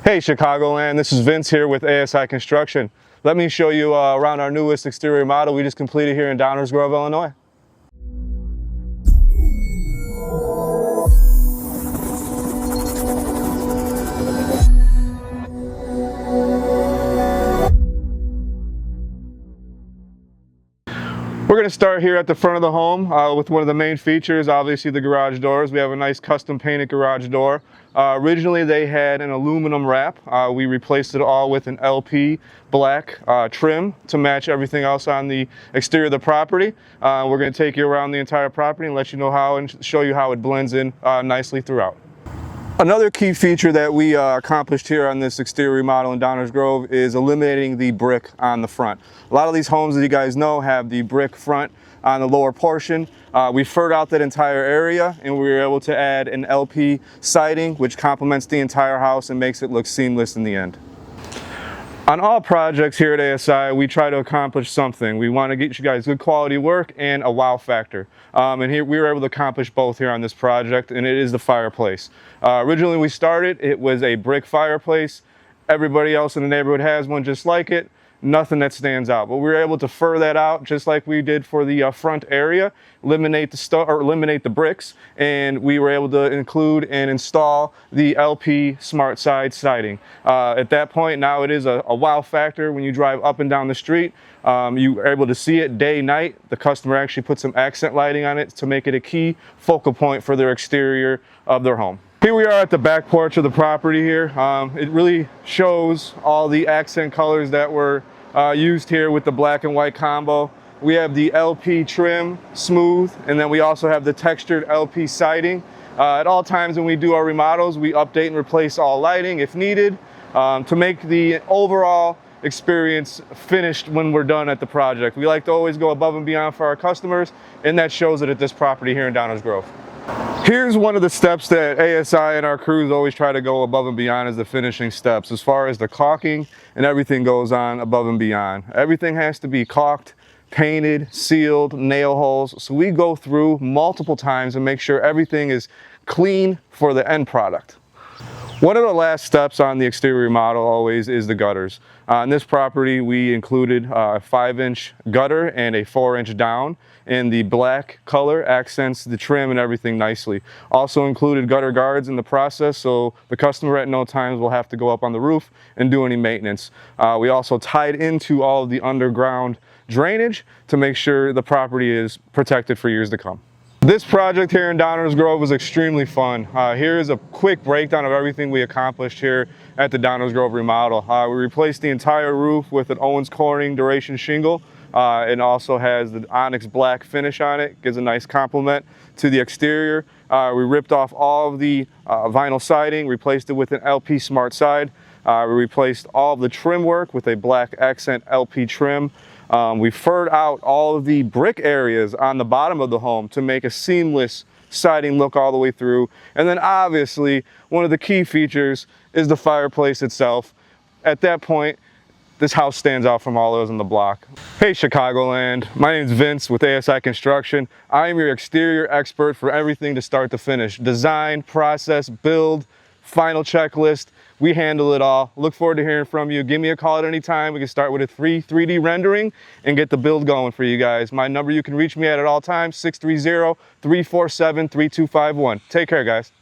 Hey Chicagoland, this is Vince here with ASI Construction. Let me show you around our newest exterior remodel we just completed here in Downers Grove, Illinois. We're going to start here at the front of the home with one of the main features, obviously the garage doors. We have a nice custom painted garage door. Originally they had an aluminum wrap. We replaced it all with an LP black trim to match everything else on the exterior of the property. We're going to take you around the entire property and let you know how and show you how it blends in nicely throughout. Another key feature that we accomplished here on this exterior remodel in Downers Grove is eliminating the brick on the front. A lot of these homes, as you guys know, have the brick front on the lower portion. We furred out that entire area and we were able to add an LP siding which complements the entire house and makes it look seamless in the end. On all projects here at ASI, we try to accomplish something. We want to get you guys good quality work and a wow factor. And here we were able to accomplish both here on this project, and it is the fireplace. Originally we started, it was a brick fireplace. Everybody else in the neighborhood has one just like it. Nothing that stands out, but we were able to fur that out just like we did for the front area, eliminate the bricks, and we were able to include and install the LP SmartSide siding. At that point, now it is a wow factor. When you drive up and down the street, you are able to see it day, night. The customer actually put some accent lighting on it to make it a key focal point for their exterior of their home. Here we are at the back porch of the property here. It really shows all the accent colors that were used here with the black and white combo. We have the LP trim, smooth, and then we also have the textured LP siding. At all times when we do our remodels, we update and replace all lighting if needed to make the overall experience finished when we're done at the project. We like to always go above and beyond for our customers, and that shows it at this property here in Downers Grove. Here's one of the steps that ASI and our crews always try to go above and beyond is the finishing steps. As far as the caulking and everything goes on above and beyond. Everything has to be caulked, painted, sealed, nail holes. So we go through multiple times and make sure everything is clean for the end product. One of the last steps on the exterior remodel always is the gutters. On this property we included a 5-inch gutter and a 4-inch down, and the black color accents the trim and everything nicely. Also included gutter guards in the process, so the customer at no times will have to go up on the roof and do any maintenance. We also tied into all of the underground drainage to make sure the property is protected for years to come. This project here in Downers Grove was extremely fun. Here's a quick breakdown of everything we accomplished here at the Downers Grove remodel. We replaced the entire roof with an Owens corning duration shingle. It also has the Onyx black finish on it, gives a nice complement to the exterior. We ripped off all of the vinyl siding, replaced it with an LP SmartSide. We replaced all of the trim work with a black accent LP trim. We furred out all of the brick areas on the bottom of the home to make a seamless siding look all the way through. And then obviously, one of the key features is the fireplace itself. At that point, this house stands out from all those on the block. Hey Chicagoland, my name is Vince with ASI Construction. I am your exterior expert for everything to start to finish. Design, process, build, final checklist. We handle it all. Look forward to hearing from you. Give me a call at any time. We can start with a 3D rendering and get the build going for you guys. My number you can reach me at all times, 630-347-3251. Take care, guys.